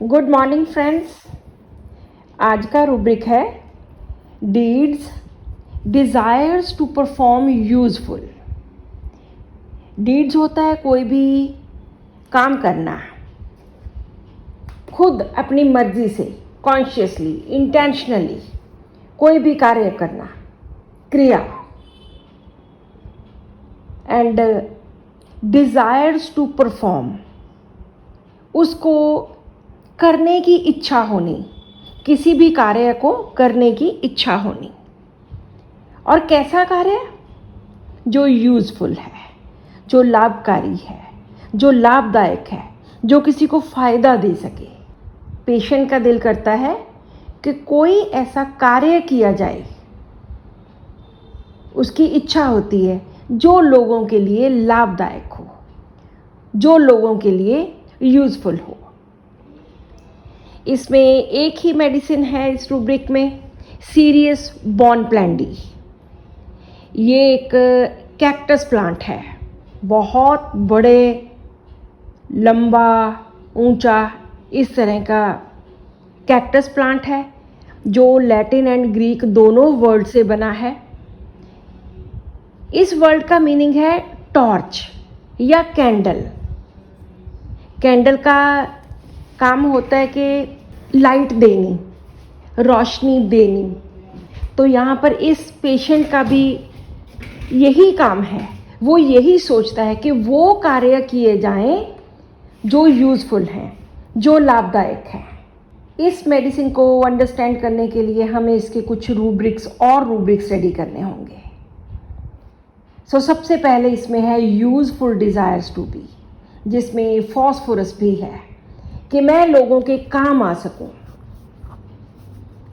Good morning friends. आज का rubric है deeds desires to perform useful. Deeds होता है कोई भी काम करना, खुद अपनी मर्जी से, कॉन्शियसली, इंटेंशनली कोई भी कार्य करना, क्रिया। एंड डिज़ायर्स टू परफॉर्म, उसको करने की इच्छा होनी, किसी भी कार्य को करने की इच्छा होनी। और कैसा कार्य? जो यूज़फुल है, जो लाभकारी है, जो लाभदायक है, जो किसी को फ़ायदा दे सके। पेशेंट का दिल करता है कि कोई ऐसा कार्य किया जाए, उसकी इच्छा होती है जो लोगों के लिए लाभदायक हो, जो लोगों के लिए यूज़फुल हो। इसमें एक ही मेडिसिन है इस रूब्रिक में, सीरियस बॉनप्लैंडी। ये एक कैक्टस प्लांट है, बहुत बड़े, लंबा, ऊंचा, इस तरह का कैक्टस प्लांट है जो लैटिन एंड ग्रीक दोनों वर्ड से बना है। इस वर्ड का मीनिंग है टॉर्च या कैंडल। कैंडल का काम होता है कि लाइट देनी, रोशनी देनी। तो यहाँ पर इस पेशेंट का भी यही काम है। वो यही सोचता है कि वो कार्य किए जाएं जो यूज़फुल हैं, जो लाभदायक हैं। इस मेडिसिन को अंडरस्टैंड करने के लिए हमें इसके कुछ रूब्रिक्स स्टडी करने होंगे। सबसे पहले इसमें है यूज़फुल डिज़ायर्स टू बी, जिसमें फॉस्फोरस भी है कि मैं लोगों के काम आ सकूं,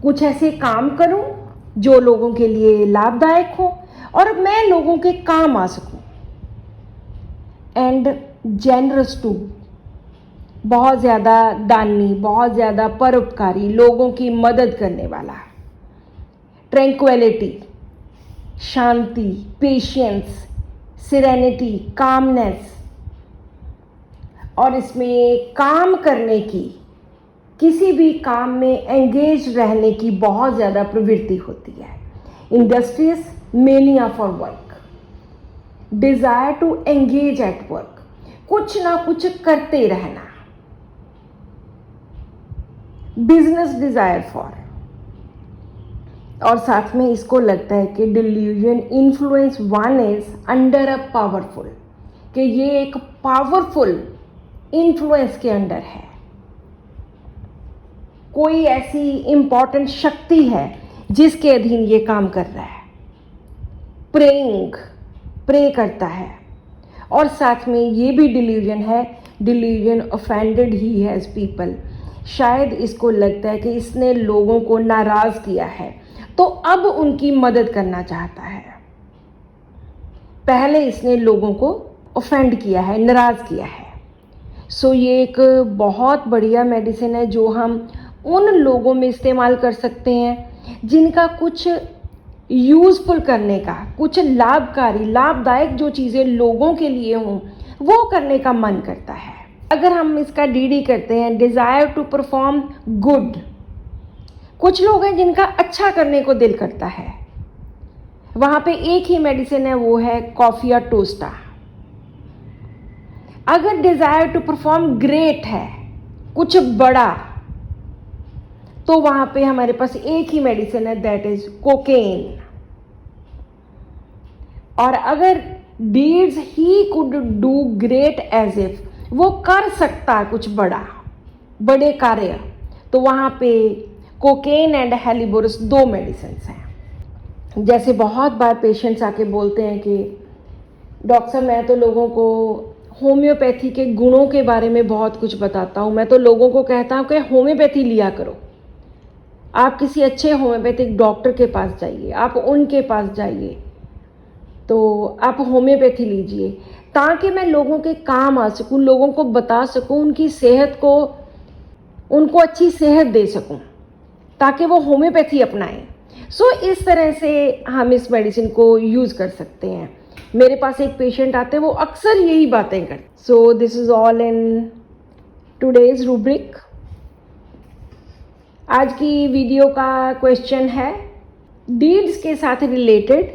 कुछ ऐसे काम करूं जो लोगों के लिए लाभदायक हो और मैं लोगों के काम आ सकूं। एंड जेनरस टू, बहुत ज़्यादा दानी, बहुत ज़्यादा परोपकारी, लोगों की मदद करने वाला। ट्रैंक्विलिटी, शांति, पेशेंस, सिरेनिटी, कामनेस। और इसमें काम करने की, किसी भी काम में एंगेज रहने की बहुत ज़्यादा प्रवृत्ति होती है। Industrious, mania for work, desire to engage at work, कुछ ना कुछ करते रहना। बिजनेस डिज़ायर फॉर, और साथ में इसको लगता है कि delusion influence one is under a powerful, कि ये एक पावरफुल इन्फ्लुएंस के अंडर है, कोई ऐसी इंपॉर्टेंट शक्ति है जिसके अधीन ये काम कर रहा है। प्रे करता है। और साथ में ये भी डिल्यूजन है, delusion offended he has people, शायद इसको लगता है कि इसने लोगों को नाराज़ किया है तो अब उनकी मदद करना चाहता है। पहले इसने लोगों को ऑफेंड किया है, नाराज़ किया है। ये एक बहुत बढ़िया मेडिसिन है जो हम उन लोगों में इस्तेमाल कर सकते हैं जिनका कुछ यूज़फुल करने का, कुछ लाभकारी, लाभदायक जो चीज़ें लोगों के लिए हों वो करने का मन करता है। अगर हम इसका डीडी करते हैं, डिज़ायर टू परफॉर्म गुड, कुछ लोग हैं जिनका अच्छा करने को दिल करता है, वहाँ पे एक ही मेडिसिन है, वो है कॉफिया टोस्टा। अगर डिज़ायर टू परफॉर्म ग्रेट है, कुछ बड़ा, तो वहाँ पे हमारे पास एक ही मेडिसिन है, दैट इज कोकेन। और अगर डीड्स ही could do great as if, वो कर सकता है कुछ बड़े कार्य, तो वहाँ पे कोकेन एंड हेलिबोरस दो मेडिसिन हैं। जैसे बहुत बार पेशेंट्स आके बोलते हैं कि डॉक्टर साहब मैं तो लोगों को होम्योपैथी के गुणों के बारे में बहुत कुछ बताता हूँ, मैं तो लोगों को कहता हूँ कि होम्योपैथी लिया करो। आप किसी अच्छे होम्योपैथिक डॉक्टर के पास जाइए, आप उनके पास जाइए, तो आप होम्योपैथी लीजिए ताकि मैं लोगों के काम आ सकूं, लोगों को बता सकूं, उनकी सेहत को, उनको अच्छी सेहत दे सकूं ताकि वो होम्योपैथी अपनाएं। इस तरह से हम इस मेडिसिन को यूज़ कर सकते हैं। मेरे पास एक पेशेंट आते हैं, वो अक्सर यही बातें करते। सो this is all in today's rubric. आज की वीडियो का क्वेश्चन है, डीड्स के साथ रिलेटेड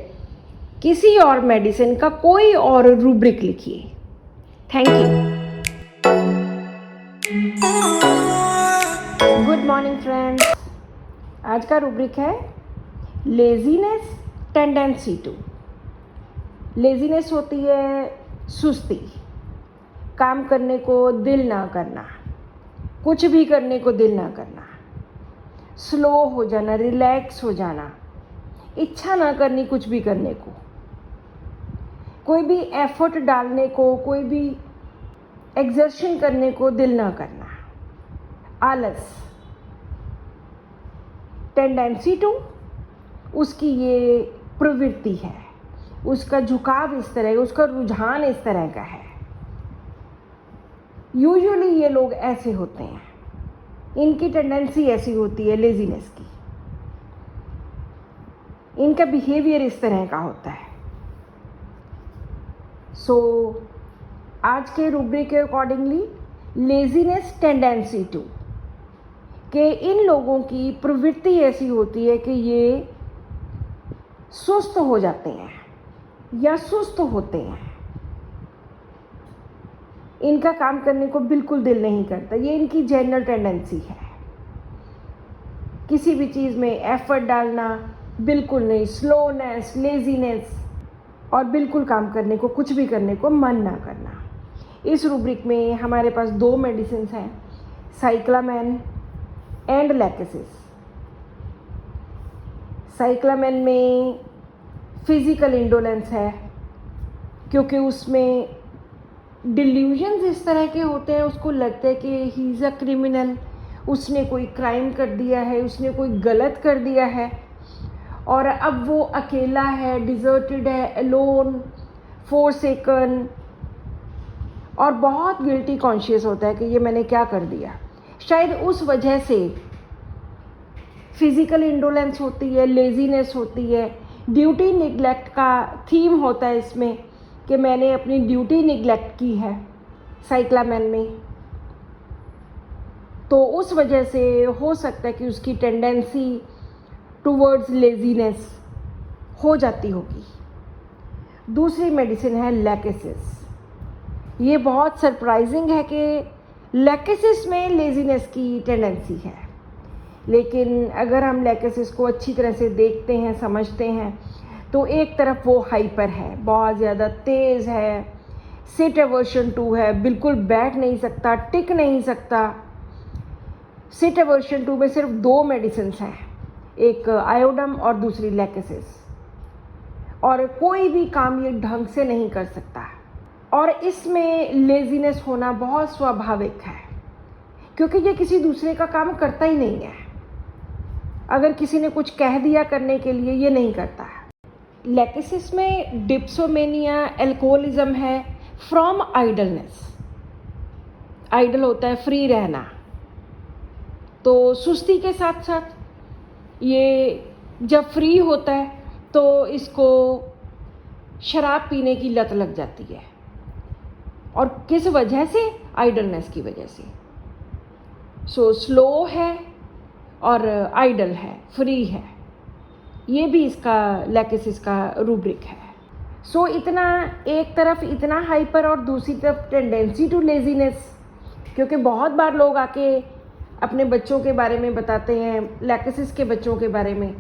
किसी और मेडिसिन का कोई और रूब्रिक लिखिए। Thank you. Good morning friends. आज का रूब्रिक है लेजीनेस टेंडेंसी टू। लेजीनेस होती है सुस्ती, काम करने को दिल ना करना, कुछ भी करने को दिल ना करना, स्लो हो जाना, रिलैक्स हो जाना, इच्छा ना करनी कुछ भी करने को, कोई भी एफर्ट डालने को, कोई भी एक्सर्शन करने को दिल ना करना, आलस। टेंडेंसी टू, उसकी ये प्रवृत्ति है, उसका झुकाव इस तरह का, उसका रुझान इस तरह का है। यूजुअली ये लोग ऐसे होते हैं, इनकी टेंडेंसी ऐसी होती है लेजीनेस की, इनका बिहेवियर इस तरह का होता है। सो आज के रूब्रिक के अकॉर्डिंगली लेजीनेस टेंडेंसी टू कि इन लोगों की प्रवृत्ति ऐसी होती है कि ये सुस्त हो जाते हैं या सुस्त होते हैं, इनका काम करने को बिल्कुल दिल नहीं करता। ये इनकी जनरल टेंडेंसी है, किसी भी चीज़ में एफर्ट डालना बिल्कुल नहीं, स्लोनेस, लेजीनेस, और बिल्कुल काम करने को, कुछ भी करने को मन ना करना। इस रूब्रिक में हमारे पास दो मेडिसिन हैं, साइक्लामेन एंड लैकेसिस। साइक्लामेन में फिजिकल इंडोलेंस है, क्योंकि उसमें डिल्यूजन्स इस तरह के होते हैं, उसको लगता है कि ही इज़ अ क्रिमिनल, उसने कोई क्राइम कर दिया है, उसने कोई गलत कर दिया है, और अब वो अकेला है, डिजर्टेड है, अलोन, फोरसेकन, और बहुत गिल्टी कॉन्शियस होता है कि ये मैंने क्या कर दिया। शायद उस वजह से फिजिकल इंडोलेंस होती है, लेजीनेस होती है, ड्यूटी निगलेक्ट का थीम होता है इसमें कि मैंने अपनी ड्यूटी निगलेक्ट की है साइक्लामेन में, तो उस वजह से हो सकता है कि उसकी टेंडेंसी टूवर्ड्स लेजीनेस हो जाती होगी। दूसरी मेडिसिन है लैकेसिस। ये बहुत सरप्राइजिंग है कि लैकेसिस में लेजीनेस की टेंडेंसी है, लेकिन अगर हम लैकेसिस को अच्छी तरह से देखते हैं, समझते हैं, तो एक तरफ वो हाइपर है, बहुत ज़्यादा तेज़ है, सिट एवर्शन 2 है, बिल्कुल बैठ नहीं सकता, टिक नहीं सकता। सिट एवर्शन 2 में सिर्फ दो मेडिसिन हैं, एक आयोडम और दूसरी लैकेसिस, और कोई भी काम ये ढंग से नहीं कर सकता। और इसमें लेजीनेस होना बहुत स्वाभाविक है, क्योंकि ये किसी दूसरे का काम करता ही नहीं है। अगर किसी ने कुछ कह दिया करने के लिए, ये नहीं करता है। लैकेसिस में डिप्सोमेनिया, एल्कोहलिज्म है फ्रॉम आइडलनेस। आइडल होता है फ्री रहना, तो सुस्ती के साथ साथ ये जब फ्री होता है तो इसको शराब पीने की लत लग जाती है, और किस वजह से? आइडलनेस की वजह से। सो स्लो है और आइडल है, फ्री है, ये भी इसका लैकेसिस का रूब्रिक है। सो इतना एक तरफ इतना हाइपर और दूसरी तरफ टेंडेंसी टू लेजीनेस, क्योंकि बहुत बार लोग आके अपने बच्चों के बारे में बताते हैं, लैकेसिस के बच्चों के बारे में,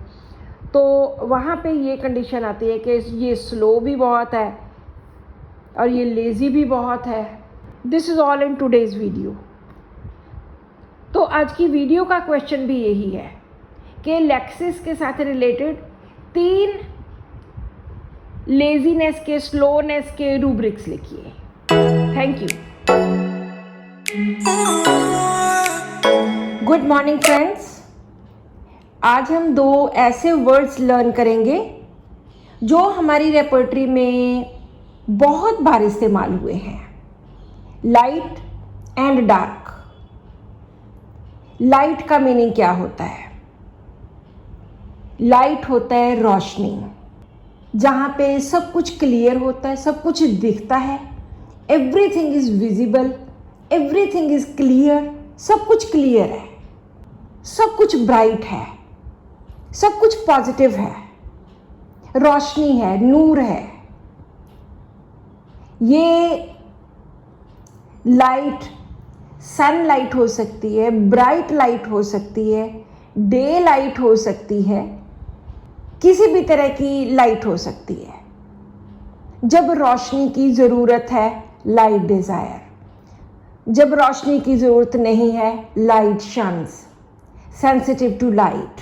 तो वहाँ पे ये कंडीशन आती है कि ये स्लो भी बहुत है और ये लेज़ी भी बहुत है। This is all in today's video. तो आज की वीडियो का क्वेश्चन भी यही है कि लैकेसिस के साथ रिलेटेड 3 लेजीनेस के, स्लोनेस के रूब्रिक्स लिखिए। Thank you. Good morning friends. आज हम 2 ऐसे वर्ड्स लर्न करेंगे जो हमारी रेपर्टरी में बहुत बार इस्तेमाल हुए हैं, लाइट एंड डार्क। लाइट का मीनिंग क्या होता है? लाइट होता है रोशनी, जहाँ पे सब कुछ क्लियर होता है, सब कुछ दिखता है, everything is visible, everything is clear, सब कुछ क्लियर है, सब कुछ ब्राइट है, सब कुछ पॉजिटिव है, रोशनी है, नूर है। ये लाइट सनलाइट हो सकती है, ब्राइट लाइट हो सकती है, डे लाइट हो सकती है, किसी भी तरह की लाइट हो सकती है। जब रोशनी की ज़रूरत है, लाइट डिज़ायर। जब रोशनी की ज़रूरत नहीं है, लाइट शन्स, सेंसिटिव टू लाइट।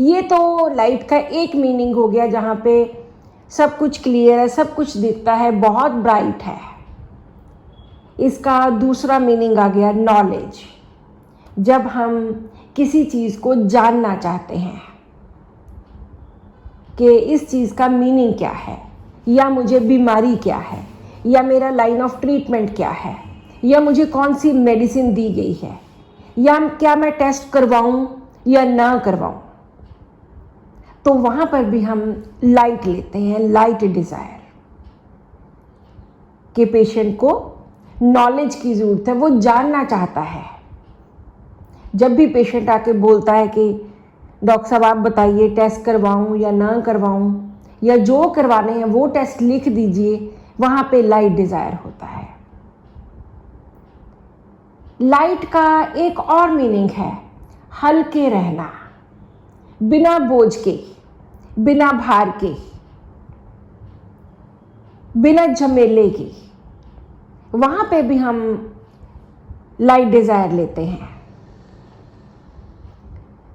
ये तो लाइट का एक मीनिंग हो गया, जहाँ पे सब कुछ क्लियर है, सब कुछ दिखता है, बहुत ब्राइट है। इसका दूसरा मीनिंग आ गया नॉलेज। जब हम किसी चीज़ को जानना चाहते हैं कि इस चीज़ का मीनिंग क्या है, या मुझे बीमारी क्या है, या मेरा लाइन ऑफ ट्रीटमेंट क्या है, या मुझे कौन सी मेडिसिन दी गई है, या क्या मैं टेस्ट करवाऊं या ना करवाऊं, तो वहाँ पर भी हम लाइट लेते हैं, लाइट डिज़ायर। कि पेशेंट को नॉलेज की ज़रूरत है, वो जानना चाहता है। जब भी पेशेंट आके बोलता है कि डॉक्टर साहब आप बताइए टेस्ट करवाऊं या ना करवाऊं, या जो करवाने हैं वो टेस्ट लिख दीजिए, वहाँ पे लाइट डिज़ायर होता है। लाइट का एक और मीनिंग है हल्के रहना, बिना बोझ के, बिना भार के, बिना झमेले के। वहाँ पे भी हम लाइट डिज़ायर लेते हैं।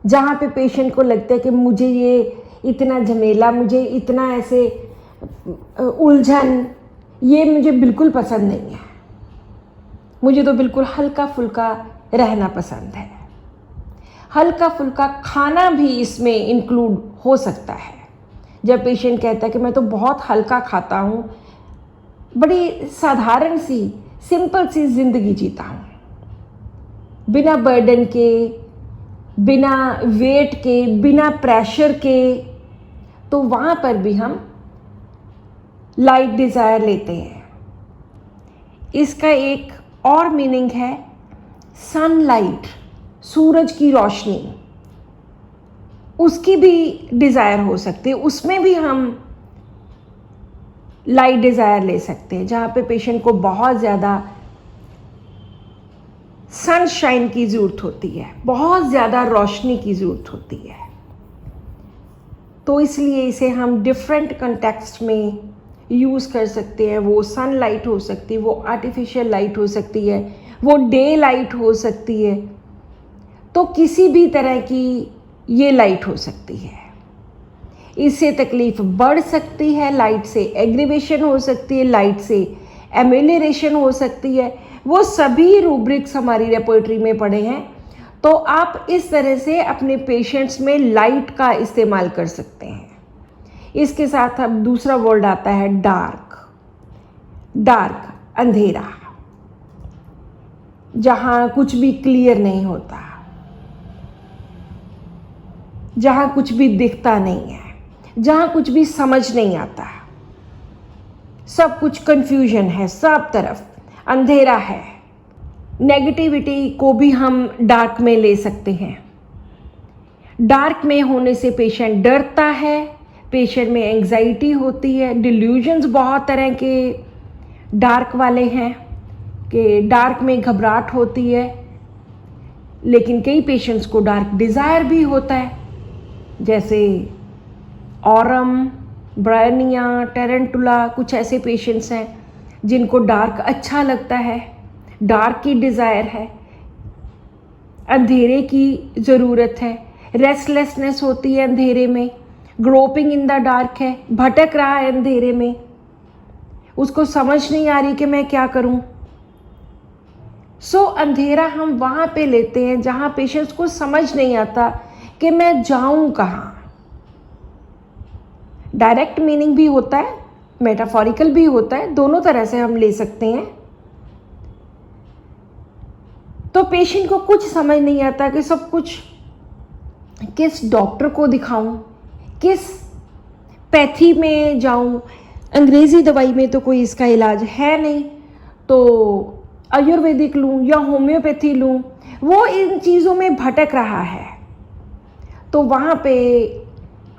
जहाँ पे पेशेंट को लगता है कि मुझे ये इतना झमेला, मुझे इतना ऐसे उलझन, ये मुझे बिल्कुल पसंद नहीं है, मुझे तो बिल्कुल हल्का फुल्का रहना पसंद है। हल्का फुल्का खाना भी इसमें इंक्लूड हो सकता है। जब पेशेंट कहता है कि मैं तो बहुत हल्का खाता हूँ, बड़ी साधारण सी सिंपल सी ज़िंदगी जीता हूँ, बिना बर्डन के, बिना वेट के, बिना प्रेशर के, तो वहाँ पर भी हम लाइट डिज़ायर लेते हैं। इसका एक और मीनिंग है सनलाइट, सूरज की रोशनी, उसकी भी डिज़ायर हो सकती है, उसमें भी हम लाइट डिज़ायर ले सकते हैं। जहाँ पे पेशेंट को बहुत ज़्यादा सनशाइन की ज़रूरत होती है, बहुत ज़्यादा रोशनी की ज़रूरत होती है, तो इसलिए इसे हम डिफरेंट कंटेक्स्ट में यूज़ कर सकते हैं। वो सनलाइट हो सकती है, वो आर्टिफिशियल लाइट हो सकती है, वो डे लाइट हो सकती है, तो किसी भी तरह की ये लाइट हो सकती है। इससे तकलीफ़ बढ़ सकती है, लाइट से एग्रीवेशन हो सकती है, लाइट से एमेलियरेशन हो सकती है। वो सभी रूब्रिक्स हमारी रेपर्टरी में पड़े हैं, तो आप इस तरह से अपने पेशेंट्स में लाइट का इस्तेमाल कर सकते हैं। इसके साथ अब दूसरा वर्ड आता है डार्क। डार्क अंधेरा, जहाँ कुछ भी क्लियर नहीं होता, जहाँ कुछ भी दिखता नहीं है, जहाँ कुछ भी समझ नहीं आता, सब कुछ कंफ्यूजन है, सब तरफ अंधेरा है। नेगेटिविटी को भी हम डार्क में ले सकते हैं। डार्क में होने से पेशेंट डरता है, पेशेंट में एंग्जाइटी होती है, डिल्यूजन्स बहुत तरह के डार्क वाले हैं कि डार्क में घबराहट होती है। लेकिन कई पेशेंट्स को डार्क डिज़ायर भी होता है, जैसे ऑरम, ब्रायनिया, टेरेंटुला, कुछ ऐसे पेशेंट्स हैं जिनको डार्क अच्छा लगता है, डार्क की डिज़ायर है, अंधेरे की ज़रूरत है, रेस्टलेसनेस होती है अंधेरे में, ग्रोपिंग इन द डार्क है, भटक रहा है अंधेरे में, उसको समझ नहीं आ रही कि मैं क्या करूं। सो अंधेरा हम वहाँ पे लेते हैं जहाँ पेशेंट्स को समझ नहीं आता कि मैं जाऊं कहाँ। डायरेक्ट मीनिंग भी होता है, मेटाफोरिकल भी होता है, दोनों तरह से हम ले सकते हैं। तो पेशेंट को कुछ समझ नहीं आता कि सब कुछ किस डॉक्टर को दिखाऊं, किस पैथी में जाऊं, अंग्रेज़ी दवाई में तो कोई इसका इलाज है नहीं, तो आयुर्वेदिक लूं या होम्योपैथी लूं, वो इन चीज़ों में भटक रहा है। तो वहाँ पे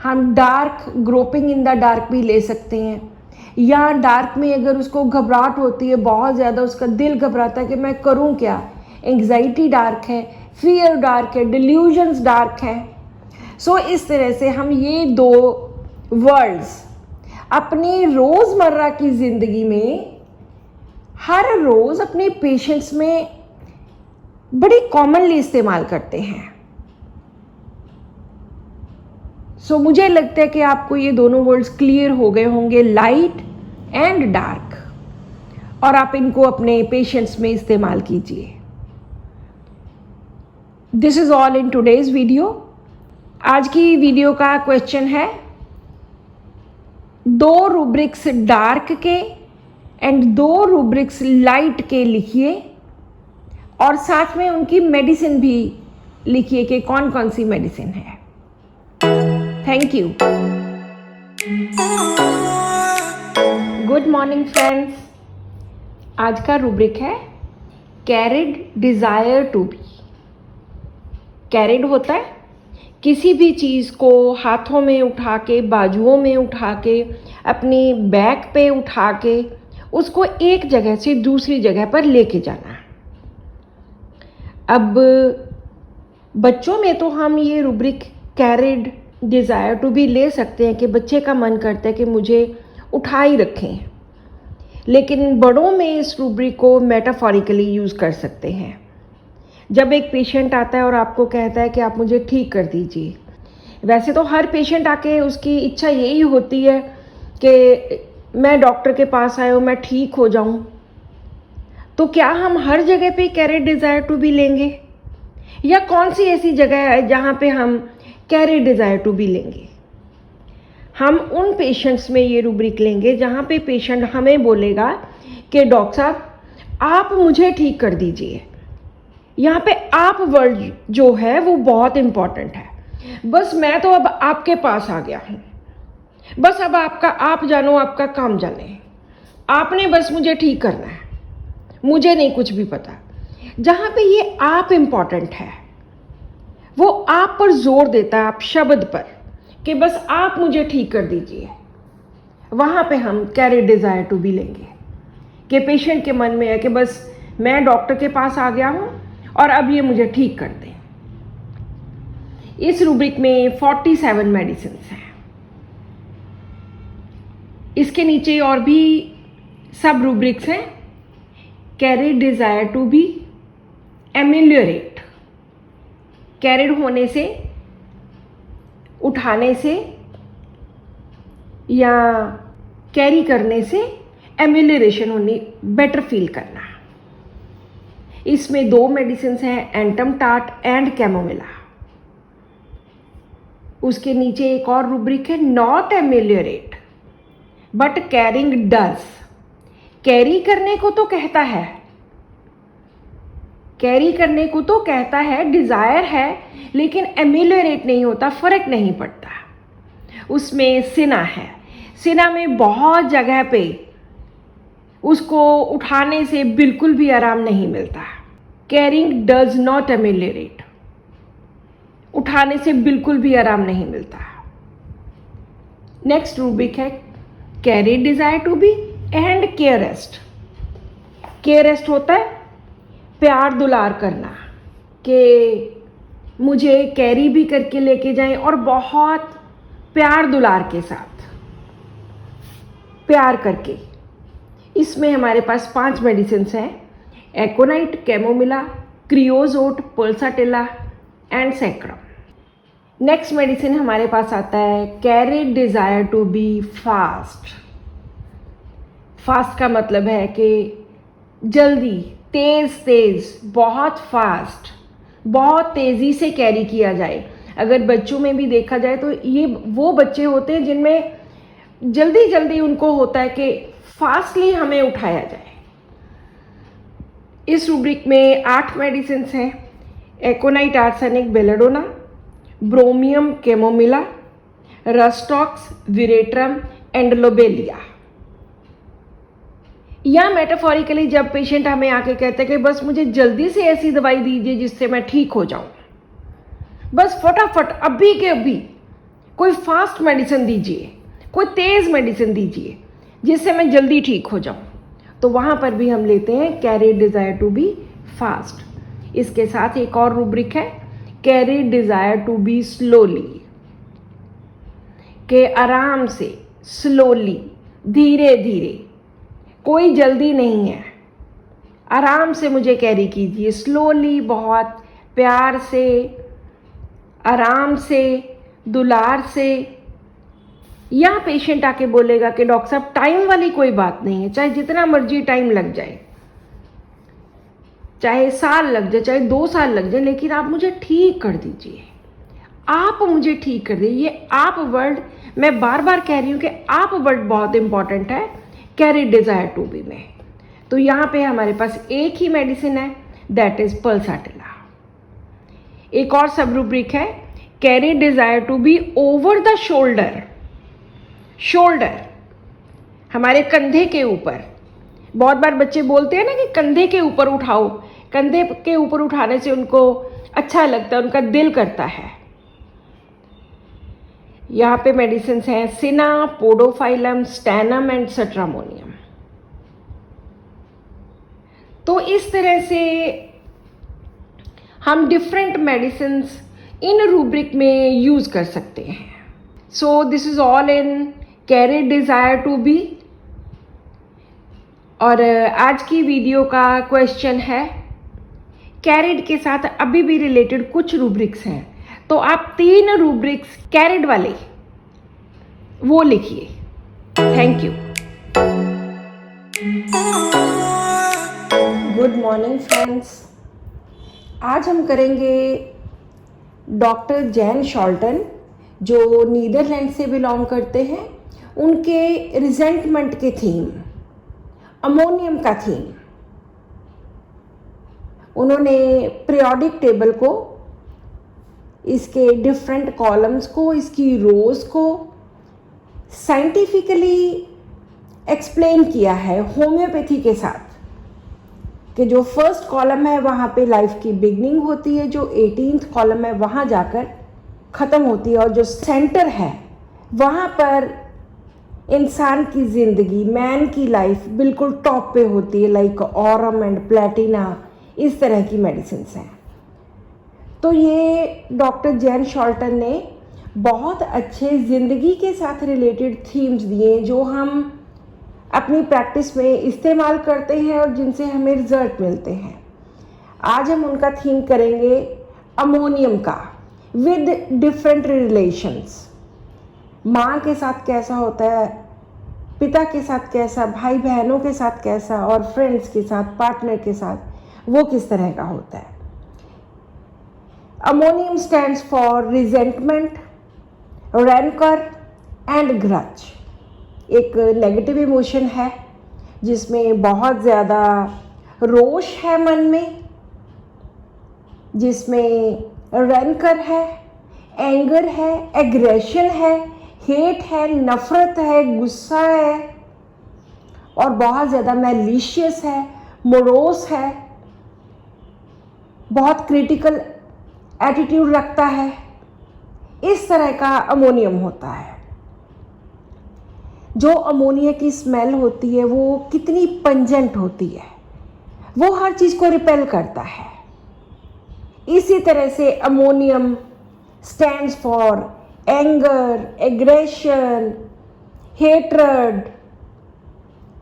हम dark groping in the dark भी ले सकते हैं, या डार्क में अगर उसको घबराहट होती है बहुत ज़्यादा, उसका दिल घबराता है कि मैं करूँ क्या, एंग्जाइटी डार्क है, फियर डार्क है, डिल्यूजन्स डार्क है। सो इस तरह से हम ये दो वर्ड्स अपनी रोज़मर्रा की ज़िंदगी में हर रोज़ अपने पेशेंट्स में बड़ी कॉमनली इस्तेमाल करते हैं। सो मुझे लगता है कि आपको ये दोनों वर्ड्स क्लियर हो गए होंगे, लाइट एंड डार्क, और आप इनको अपने पेशेंट्स में इस्तेमाल कीजिए। This is all in today's video. आज की वीडियो का क्वेश्चन है, 2 रूब्रिक्स डार्क के एंड 2 रूब्रिक्स लाइट के लिखिए, और साथ में उनकी मेडिसिन भी लिखिए कि कौन कौन सी मेडिसिन है। Thank you. Good morning friends. आज का रूब्रिक है carried desire to be. Carried होता है किसी भी चीज़ को हाथों में उठा के, बाजुओं में उठा के, अपनी बैक पे उठा के उसको एक जगह से दूसरी जगह पर लेके जाना। अब बच्चों में तो हम ये rubric carried desire to be ले सकते हैं कि बच्चे का मन करता है कि मुझे उठा ही रखें, लेकिन बड़ों में इस रूब्रिक को मेटाफोरिकली यूज़ कर सकते हैं। जब एक पेशेंट आता है और आपको कहता है कि आप मुझे ठीक कर दीजिए, वैसे तो हर पेशेंट आके उसकी इच्छा यही होती है कि मैं डॉक्टर के पास आया हूँ, मैं ठीक हो जाऊँ। तो क्या हम हर जगह पे कैरिड डिज़ायर टू बी लेंगे, या कौन सी ऐसी जगह है जहाँ पे हम कैरिड डिज़ायर टू बी लेंगे? हम उन पेशेंट्स में ये रूब्रिक लेंगे जहाँ पे पेशेंट हमें बोलेगा कि डॉक्टर साहब आप मुझे ठीक कर दीजिए। यहाँ पे आप वर्ड जो है वो बहुत इम्पॉर्टेंट है। बस मैं तो अब आपके पास आ गया हूँ, बस अब आपका आप जानो, आपका काम जाने, आपने बस मुझे ठीक करना है, मुझे नहीं कुछ भी पता। जहाँ पे ये आप इम्पॉर्टेंट है, वो आप पर जोर देता है, आप शब्द पर, कि बस आप मुझे ठीक कर दीजिए, वहाँ पे हम कैरिड डिज़ायर टू बी लेंगे कि पेशेंट के मन में है कि बस मैं डॉक्टर के पास आ गया हूँ और अब ये मुझे ठीक कर दें। इस रूब्रिक में 47 मेडिसिन हैं। इसके नीचे और भी सब रूब्रिक्स हैं। Carried desire to be ameliorate, carried होने से, उठाने से या कैरी करने से एमेलियोरेशन होनी, बेटर फील करना। इसमें 2 मेडिसिन हैं, एंटम टार्ट एंड कैमोमिला। उसके नीचे एक और रूब्रिक है, not ameliorate but carrying does. Carry करने को तो कहता है, कैरी करने को तो कहता है, डिज़ायर है, लेकिन एमेलियोरेट नहीं होता, फ़र्क नहीं पड़ता। उसमें सिना है, सिना में बहुत जगह पे उसको उठाने से बिल्कुल भी आराम नहीं मिलता। कैरिंग डज नॉट एमेलियोरेट, उठाने से बिल्कुल भी आराम नहीं मिलता। नेक्स्ट रूब्रिक है carried desire to be and care rest. Care rest होता है प्यार दुलार करना, कि मुझे कैरी भी करके लेके जाएं और बहुत प्यार दुलार के साथ, प्यार करके। इसमें हमारे पास 5 मेडिसिन हैं, aconite, chamomilla, creosote, pulsatilla and sacrum. Next medicine हमारे पास आता है carried desire to be fast. Fast का मतलब है कि जल्दी, तेज़, बहुत फास्ट, बहुत तेज़ी से कैरी किया जाए। अगर बच्चों में भी देखा जाए तो ये वो बच्चे होते हैं जिनमें जल्दी जल्दी उनको होता है कि फास्टली हमें उठाया जाए। इस रूब्रिक में 8 मेडिसिन हैं, aconite, arsenic, belladonna, bromium, chamomilla, rhus tox, veratrum and lobelia. या मेटाफोरिकली जब पेशेंट हमें आके कहते हैं कि बस मुझे जल्दी से ऐसी दवाई दीजिए जिससे मैं ठीक हो जाऊं, बस फटाफट अभी के अभी कोई फास्ट मेडिसिन दीजिए, कोई तेज़ मेडिसिन दीजिए जिससे मैं जल्दी ठीक हो जाऊं, तो वहाँ पर भी हम लेते हैं carry desire to be fast. इसके साथ एक और रूब्रिक है carry desire to be slowly, के आराम से, स्लोली, धीरे धीरे, कोई जल्दी नहीं है, आराम से मुझे कैरी कीजिए, स्लोली, बहुत प्यार से, आराम से, दुलार से। या पेशेंट आके बोलेगा कि डॉक्टर साहब टाइम वाली कोई बात नहीं है, चाहे जितना मर्जी टाइम लग जाए, चाहे साल लग जाए, चाहे 2 साल लग जाए, लेकिन आप मुझे ठीक कर दीजिए, आप मुझे ठीक कर दीजिए। ये आप वर्ड मैं बार बार कह रही हूँ कि आप वर्ड बहुत इंपॉर्टेंट है कैरी डिज़ायर टू बी में। तो यहाँ पे हमारे पास एक ही मेडिसिन है, दैट इज पल्साटिला। एक और सब रूब्रिक है carry desire to be over the shoulder. Shoulder हमारे कंधे के ऊपर, बहुत बार बच्चे बोलते हैं ना कि कंधे के ऊपर उठाओ, कंधे के ऊपर उठाने से उनको अच्छा लगता है, उनका दिल करता है। यहाँ पे मेडिसिन हैं सिना, पोडोफाइलम, स्टैनम एंड सट्रामोनियम। तो इस तरह से हम डिफरेंट मेडिसिन इन रूब्रिक में यूज कर सकते हैं। So this is all in carry desire to be. और आज की वीडियो का क्वेश्चन है कैरिड के साथ अभी भी रिलेटेड कुछ रूब्रिक्स हैं, तो आप 3 रूब्रिक्स कैरिड वाले वो लिखिए। Thank you. Good morning friends. आज हम करेंगे डॉक्टर जैन शॉल्टन, जो नीदरलैंड से बिलोंग करते हैं, उनके रिजेंटमेंट के थीम, अमोनियम का थीम। उन्होंने पीरियोडिक टेबल को, इसके डिफरेंट कॉलम्स को, इसकी रोज को साइंटिफिकली एक्सप्लेन किया है होम्योपैथी के साथ, कि जो फर्स्ट कॉलम है वहाँ पे लाइफ की बिगनिंग होती है, जो 18th कॉलम है वहाँ जाकर ख़त्म होती है, और जो सेंटर है वहाँ पर इंसान की ज़िंदगी, मैन की लाइफ बिल्कुल टॉप पे होती है, लाइक ऑरम एंड प्लेटिना, इस तरह की मेडिसिन हैं। तो ये डॉक्टर जैन शॉल्टन ने बहुत अच्छे ज़िंदगी के साथ रिलेटेड थीम्स दिए जो हम अपनी प्रैक्टिस में इस्तेमाल करते हैं और जिनसे हमें रिजल्ट मिलते हैं। आज हम उनका थीम करेंगे अमोनियम का, विद डिफरेंट रिलेशंस। माँ के साथ कैसा होता है, पिता के साथ कैसा, भाई बहनों के साथ कैसा, और फ्रेंड्स के साथ, पार्टनर के साथ वो किस तरह का होता है। Ammonium stands for resentment, ranker and grudge. एक नेगेटिव इमोशन है जिसमें बहुत ज़्यादा रोष है मन में, जिसमें रैंकर है, एंगर है, एग्रेशन है, हेट है, नफ़रत है, गुस्सा है, और बहुत ज़्यादा मैलिशियस है, मोरोस है, बहुत क्रिटिकल एटीट्यूड रखता है। इस तरह का अमोनियम होता है। जो अमोनिया की स्मेल होती है वो कितनी पंजेंट होती है, वो हर चीज़ को रिपेल करता है। इसी तरह से ammonium stands for anger, aggression, hatred,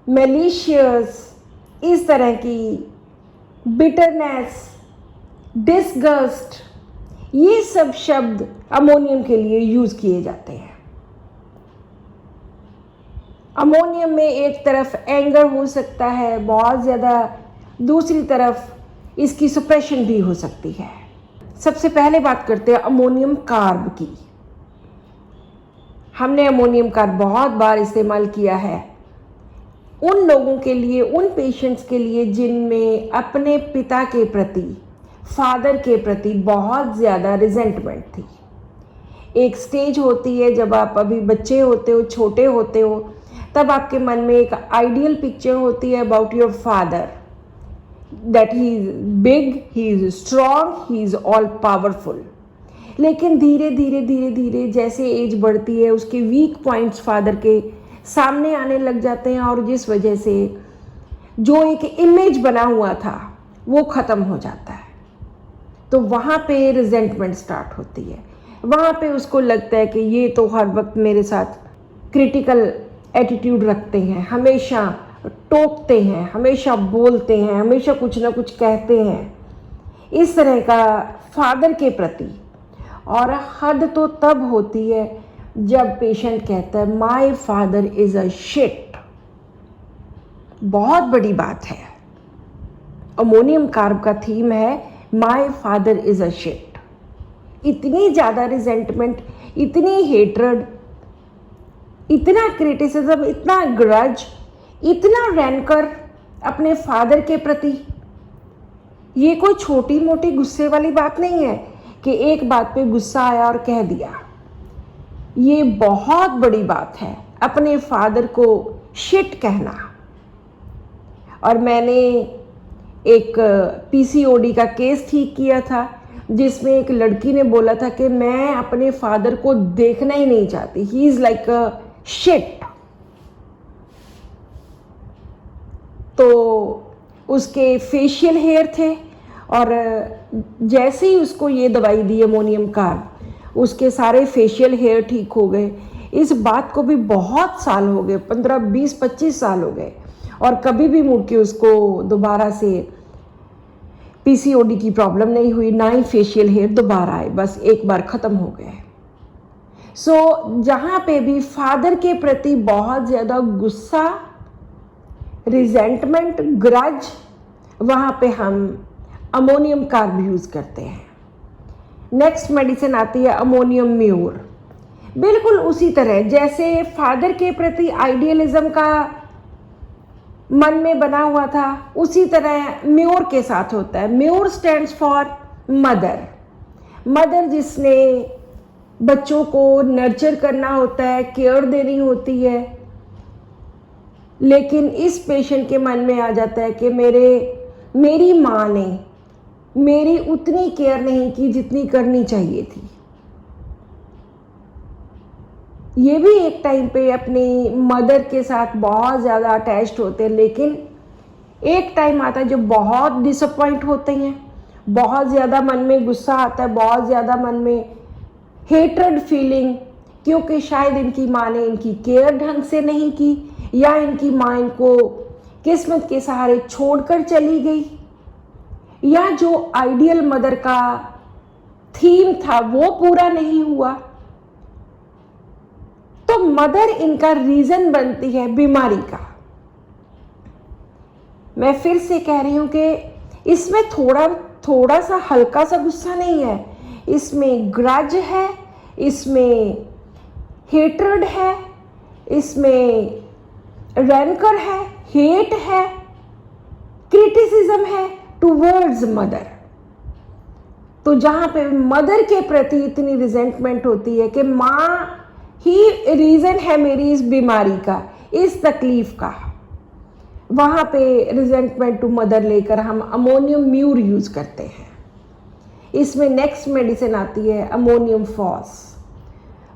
malicious, इस तरह की बिटरनेस, डिसगस्ट, ये सब शब्द अमोनियम के लिए यूज़ किए जाते हैं। अमोनियम में एक तरफ एंगर हो सकता है बहुत ज़्यादा, दूसरी तरफ इसकी सप्रेशन भी हो सकती है। सबसे पहले बात करते हैं अमोनियम कार्ब की। हमने अमोनियम कार्ब बहुत बार इस्तेमाल किया है उन लोगों के लिए, उन पेशेंट्स के लिए जिनमें अपने पिता के प्रति, फादर के प्रति बहुत ज़्यादा रिजेंटमेंट थी। एक स्टेज होती है जब आप अभी बच्चे होते हो, छोटे होते हो, तब आपके मन में एक आइडियल पिक्चर होती है about your father, that he is big, he is strong, he is all powerful. लेकिन धीरे धीरे धीरे धीरे जैसे एज बढ़ती है उसके वीक पॉइंट्स फादर के सामने आने लग जाते हैं, और जिस वजह से जो एक इमेज बना हुआ था वो ख़त्म हो जाता है। तो वहाँ पे रिजेंटमेंट स्टार्ट होती है। वहाँ पे उसको लगता है कि ये तो हर वक्त मेरे साथ क्रिटिकल एटीट्यूड रखते हैं, हमेशा टोकते हैं, हमेशा बोलते हैं, हमेशा कुछ ना कुछ कहते हैं, इस तरह का फादर के प्रति। और हद तो तब होती है जब पेशेंट कहता है my father is a shit. बहुत बड़ी बात है। अमोनियम कार्ब का थीम है my father is a shit. इतनी ज़्यादा रिजेंटमेंट, इतनी हेट्रेड, इतना क्रिटिसिज्म, इतना ग्रज, इतना रैंकर अपने फादर के प्रति। ये कोई छोटी मोटी गुस्से वाली बात नहीं है कि एक बात पे गुस्सा आया और कह दिया। ये बहुत बड़ी बात है अपने फादर को शिट कहना। और मैंने एक पीसीओडी का केस ठीक किया था जिसमें एक लड़की ने बोला था कि मैं अपने फादर को देखना ही नहीं चाहती, he is like a shit. तो उसके फेशियल हेयर थे, और जैसे ही उसको ये दवाई दी अमोनियम कार्ब, उसके सारे फेशियल हेयर ठीक हो गए। इस बात को भी बहुत साल हो गए, 15, 20, 25 साल हो गए, और कभी भी मुड़ के उसको दोबारा से पीसीओडी की प्रॉब्लम नहीं हुई, ना ही फेशियल हेयर दोबारा आए, बस एक बार ख़त्म हो गए। सो जहाँ पे भी फादर के प्रति बहुत ज़्यादा गुस्सा, रिजेंटमेंट, ग्रज, वहाँ पे हम अमोनियम कार्ब यूज़ करते हैं। नेक्स्ट मेडिसिन आती है अमोनियम म्यूर। बिल्कुल उसी तरह जैसे फादर के प्रति आइडियलिज्म का मन में बना हुआ था, उसी तरह म्यूर के साथ होता है। Mure stands for mother. Mother जिसने बच्चों को नर्चर करना होता है, केयर देनी होती है। लेकिन इस पेशेंट के मन में आ जाता है कि मेरी माँ ने मेरी उतनी केयर नहीं की जितनी करनी चाहिए थी। ये भी एक टाइम पे अपनी मदर के साथ बहुत ज़्यादा अटैच्ड होते हैं, लेकिन एक टाइम आता है जब बहुत डिसअपॉइंट होते हैं, बहुत ज़्यादा मन में गुस्सा आता है, बहुत ज़्यादा मन में हेट्रेड फीलिंग, क्योंकि शायद इनकी माँ ने इनकी केयर ढंग से नहीं की, या इनकी माँ इनको किस्मत के सहारे छोड़कर चली गई, या जो आइडियल मदर का थीम था वो पूरा नहीं हुआ। तो मदर इनका रीजन बनती है बीमारी का। मैं फिर से कह रही हूं कि इसमें थोड़ा सा हल्का सा गुस्सा नहीं है, इसमें ग्रज है, इसमें हेट्रेड है, इसमें रैंकर है, हेट है, क्रिटिसिज्म है टूवर्ड्स मदर। तो जहां पे मदर के प्रति इतनी रिजेंटमेंट होती है कि माँ ही रीज़न है मेरी इस बीमारी का, इस तकलीफ का, वहाँ पे रिजेंटमेंट टू मदर लेकर हम अमोनियम म्यूर यूज़ करते हैं। इसमें नेक्स्ट मेडिसिन आती है ammonium phos.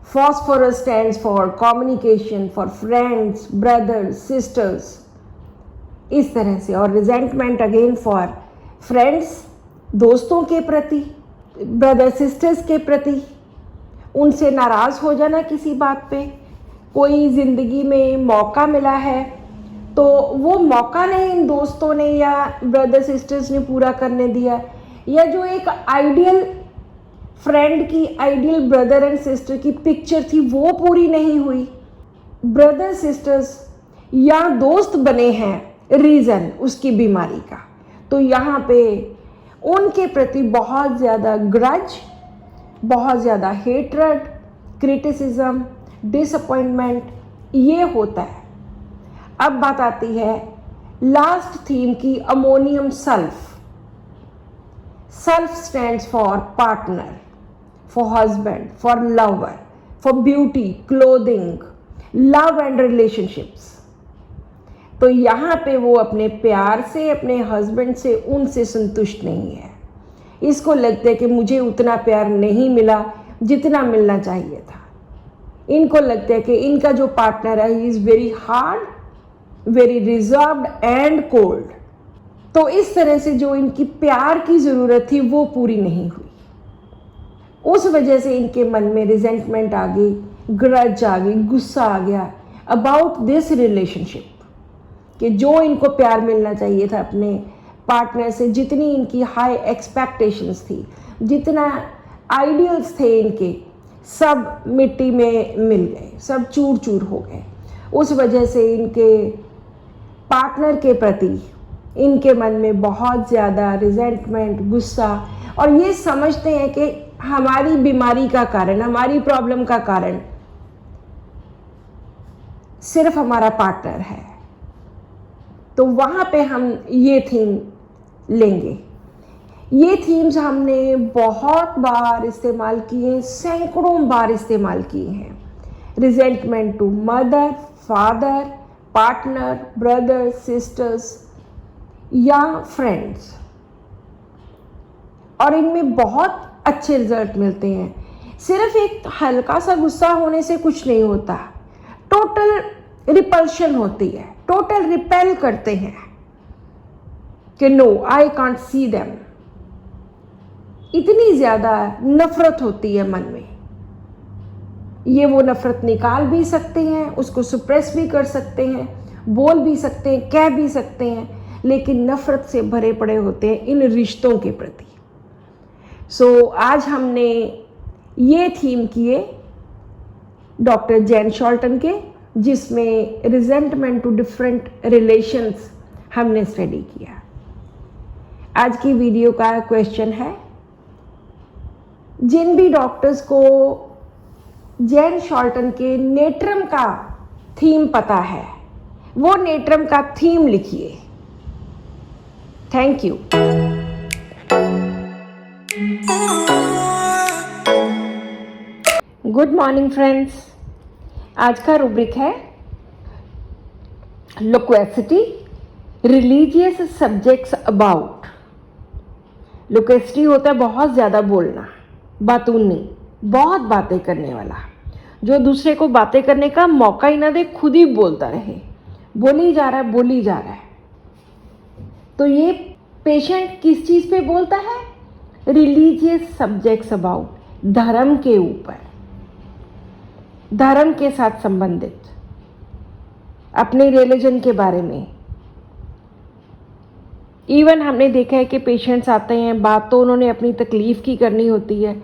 Phosphorus stands for communication, for friends, brothers, sisters, इस तरह से। और रिजेंटमेंट अगेन फॉर फ्रेंड्स, दोस्तों के प्रति, ब्रदर सिस्टर्स के प्रति, उनसे नाराज़ हो जाना किसी बात पे। कोई ज़िंदगी में मौका मिला है तो वो मौका नहीं इन दोस्तों ने या ब्रदर सिस्टर्स ने पूरा करने दिया, या जो एक आइडियल फ्रेंड की, आइडियल ब्रदर एंड सिस्टर की पिक्चर थी वो पूरी नहीं हुई। ब्रदर सिस्टर्स या दोस्त बने हैं रीज़न उसकी बीमारी का। तो यहाँ पे उनके प्रति बहुत ज़्यादा ग्रज, बहुत ज़्यादा हेट्रेड, क्रिटिसिज्म, डिसअपॉइंटमेंट, ये होता है। अब बात आती है लास्ट थीम की, ammonium sulph. Sulph stands for partner, for husband, for lover, for beauty, clothing, love and relationships. तो यहाँ पे वो अपने प्यार से, अपने हस्बैंड से, उनसे संतुष्ट नहीं है। इसको लगता है कि मुझे उतना प्यार नहीं मिला जितना मिलना चाहिए था। इनको लगता है कि इनका जो पार्टनर है he is very hard, very reserved and cold. तो इस तरह से जो इनकी प्यार की ज़रूरत थी वो पूरी नहीं हुई। उस वजह से इनके मन में रिजेंटमेंट आ गई, ग्रज आ गई, गुस्सा आ गया अबाउट दिस रिलेशनशिप, कि जो इनको प्यार मिलना चाहिए था अपने पार्टनर से, जितनी इनकी हाई एक्सपेक्टेशंस थी, जितना आइडियल्स थे इनके, सब मिट्टी में मिल गए, सब चूर चूर हो गए। उस वजह से इनके पार्टनर के प्रति इनके मन में बहुत ज़्यादा रिजेंटमेंट, गुस्सा, और ये समझते हैं कि हमारी बीमारी का कारण, हमारी प्रॉब्लम का कारण सिर्फ हमारा पार्टनर है। तो वहाँ पे हम ये थीम लेंगे। ये थीम्स हमने बहुत बार इस्तेमाल किए, सैकड़ों बार इस्तेमाल किए हैं। Resentment to mother, father, partner, brother, sisters या फ्रेंड्स, और इनमें बहुत अच्छे रिजल्ट मिलते हैं। सिर्फ एक हल्का सा गुस्सा होने से कुछ नहीं होता, टोटल रिपल्शन होती है, टोटल रिपेल करते हैं कि no I can't see them. इतनी ज़्यादा नफरत होती है मन में। ये वो नफरत निकाल भी सकते हैं, उसको सुप्रेस भी कर सकते हैं, बोल भी सकते हैं, कह भी सकते हैं, लेकिन नफरत से भरे पड़े होते हैं इन रिश्तों के प्रति। सो आज हमने ये थीम किए डॉक्टर जैन शॉल्टन के, जिसमें रिजेंटमेंट टू डिफरेंट रिलेशंस हमने स्टडी किया। आज की वीडियो का क्वेश्चन है, जिन भी डॉक्टर्स को जैन शॉल्टन के नेट्रम का थीम पता है वो नेट्रम का थीम लिखिए। Thank you. Good morning friends. आज का रूब्रिक है loquacity, religious subjects about. Loquacity होता है बहुत ज़्यादा बोलना, बातूनी, बहुत बातें करने वाला, जो दूसरे को बातें करने का मौका ही ना दे, खुद ही बोलता रहे, बोली जा रहा है, बोली जा रहा है। तो ये पेशेंट किस चीज़ पे बोलता है? रिलीजियस सब्जेक्ट्स अबाउट, धर्म के ऊपर, धर्म के साथ संबंधित, अपने रिलीजन के बारे में। इवन हमने देखा है कि पेशेंट्स आते हैं, बात तो उन्होंने अपनी तकलीफ़ की करनी होती है,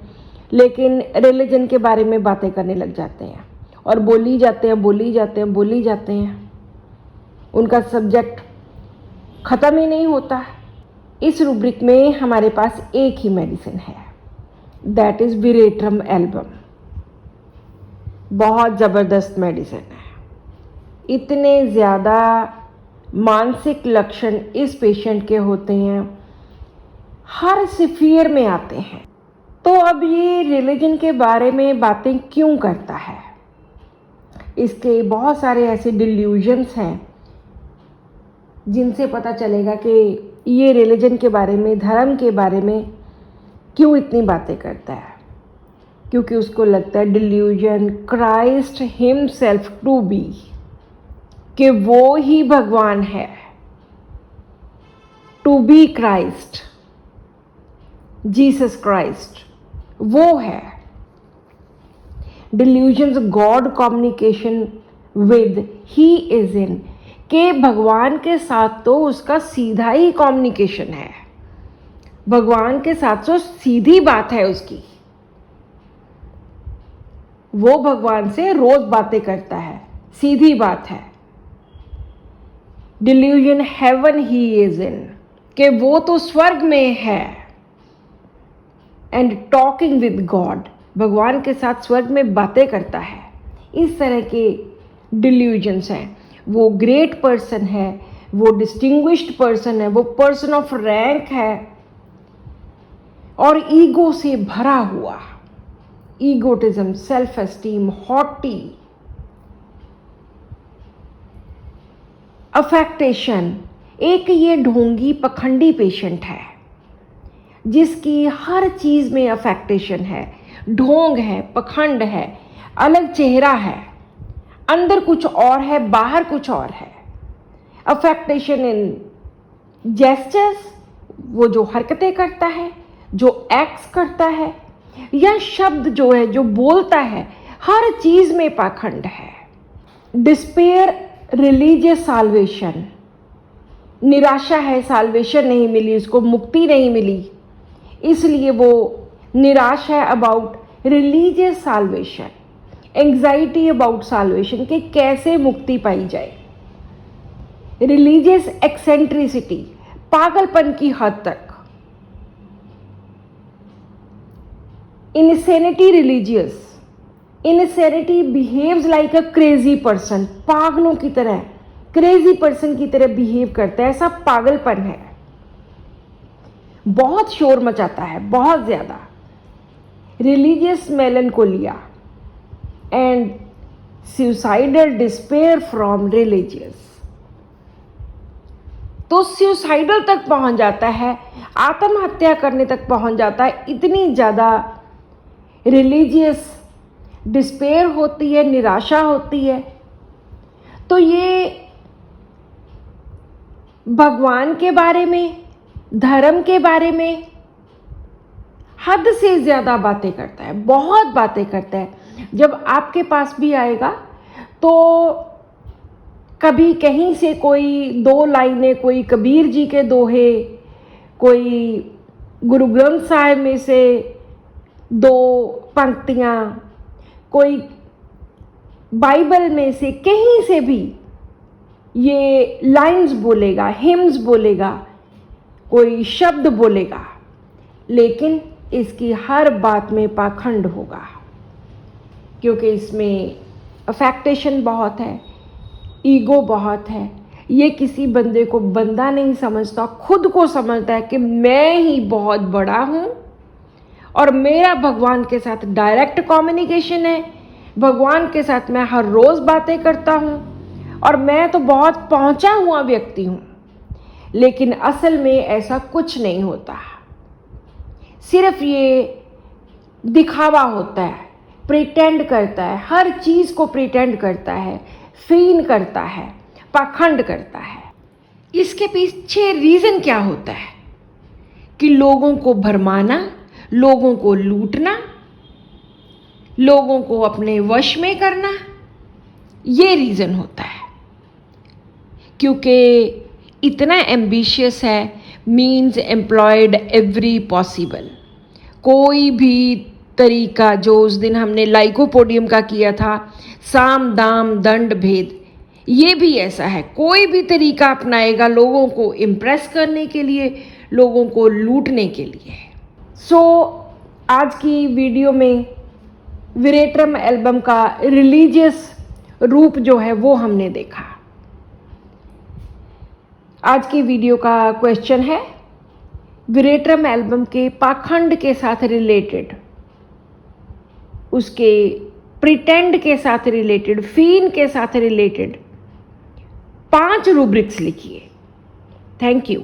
लेकिन रिलीजन के बारे में बातें करने लग जाते हैं और बोली जाते हैं, बोली जाते हैं, बोली जाते हैं। उनका सब्जेक्ट ख़त्म ही नहीं होता। इस रूब्रिक में हमारे पास एक ही मेडिसिन है, दैट इज़ विरेट्रम एल्बम। बहुत ज़बरदस्त मेडिसिन है। इतने ज़्यादा मानसिक लक्षण इस पेशेंट के होते हैं, हर सिफियर में आते हैं। तो अब ये रिलीजन के बारे में बातें क्यों करता है? इसके बहुत सारे ऐसे डिल्यूजन्स हैं जिनसे पता चलेगा कि ये रिलीजन के बारे में, धर्म के बारे में क्यों इतनी बातें करता है। क्योंकि उसको लगता है delusion Christ himself to be, कि वो ही भगवान है। To be Christ, Jesus Christ वो है। Delusions God communication with he is in, के भगवान के साथ तो उसका सीधा ही कम्युनिकेशन है, भगवान के साथ तो सीधी बात है उसकी, वो भगवान से रोज बातें करता है, सीधी बात है। डिल्यूजन हेवन ही इज इन, कि वो तो स्वर्ग में है। एंड टॉकिंग विद गॉड, भगवान के साथ स्वर्ग में बातें करता है। इस तरह के डिल्यूजन्स हैं। वो ग्रेट पर्सन है, वो डिस्टिंग्विश्ड पर्सन है, वो पर्सन ऑफ रैंक है, और ईगो से भरा हुआ, ईगोटिज्म, सेल्फ एस्टीम, हॉटी, अफेक्टेशन। एक ये ढोंगी पखंडी पेशेंट है जिसकी हर चीज़ में अफेक्टेशन है, ढोंग है, पखंड है, अलग चेहरा है, अंदर कुछ और है, बाहर कुछ और है। अफेक्टेशन इन जेस्चर्स, वो जो हरकतें करता है, जो एक्ट्स करता है, या शब्द जो है, जो बोलता है, हर चीज़ में पाखंड है। डिस्पेयर, रिलीजियस साल्वेशन, निराशा है, साल्वेशन नहीं मिली उसको, मुक्ति नहीं मिली, इसलिए वो निराश है about religious salvation. Anxiety about salvation, कि कैसे मुक्ति पाई जाए। रिलीजियस एक्सेंट्रिसिटी, पागलपन की हद तक। Insanity religious, insanity behaves like a crazy person, पागलों की तरह, क्रेजी पर्सन की तरह बिहेव करता है, ऐसा पागलपन है, बहुत शोर मचाता है, बहुत ज्यादा। Religious मेलनकोलिया and suicidal despair from religious, तो सुसाइडल तक पहुंच जाता है, आत्महत्या करने तक पहुंच जाता है। इतनी ज़्यादा रिलीजियस डिस्पेयर होती है, निराशा होती है। तो ये भगवान के बारे में, धर्म के बारे में हद से ज़्यादा बातें करता है, बहुत बातें करता है। जब आपके पास भी आएगा तो कभी कहीं से कोई दो लाइनें, कोई कबीर जी के दोहे, कोई गुरु ग्रंथ साहिब में से दो पंक्तियाँ, कोई बाइबल में से कहीं से भी ये लाइंस बोलेगा, हिम्स बोलेगा, कोई शब्द बोलेगा, लेकिन इसकी हर बात में पाखंड होगा, क्योंकि इसमें अफेक्टेशन बहुत है, ईगो बहुत है। ये किसी बंदे को बंदा नहीं समझता, खुद को समझता है कि मैं ही बहुत बड़ा हूँ और मेरा भगवान के साथ डायरेक्ट कम्युनिकेशन है, भगवान के साथ मैं हर रोज़ बातें करता हूँ और मैं तो बहुत पहुँचा हुआ व्यक्ति हूँ। लेकिन असल में ऐसा कुछ नहीं होता, सिर्फ ये दिखावा होता है, प्रिटेंड करता है, हर चीज़ को प्रिटेंड करता है, फीन करता है, पाखंड करता है। इसके पीछे रीज़न क्या होता है कि लोगों को भरमाना, लोगों को लूटना, लोगों को अपने वश में करना, ये रीज़न होता है। क्योंकि इतना एम्बिशियस है, मीन्स एम्प्लॉयड एवरी पॉसिबल, कोई भी तरीका, जो उस दिन हमने लाइकोपोडियम का किया था, साम दाम दंड भेद, ये भी ऐसा है, कोई भी तरीका अपनाएगा लोगों को इम्प्रेस करने के लिए, लोगों को लूटने के लिए। आज की वीडियो में विरेट्रम एल्बम का रिलीजियस रूप जो है वो हमने देखा। आज की वीडियो का क्वेश्चन है, विरेट्रम एल्बम के पाखंड के साथ रिलेटेड, उसके प्रिटेंड के साथ रिलेटेड, फीन के साथ रिलेटेड 5 रूब्रिक्स लिखिए। Thank you.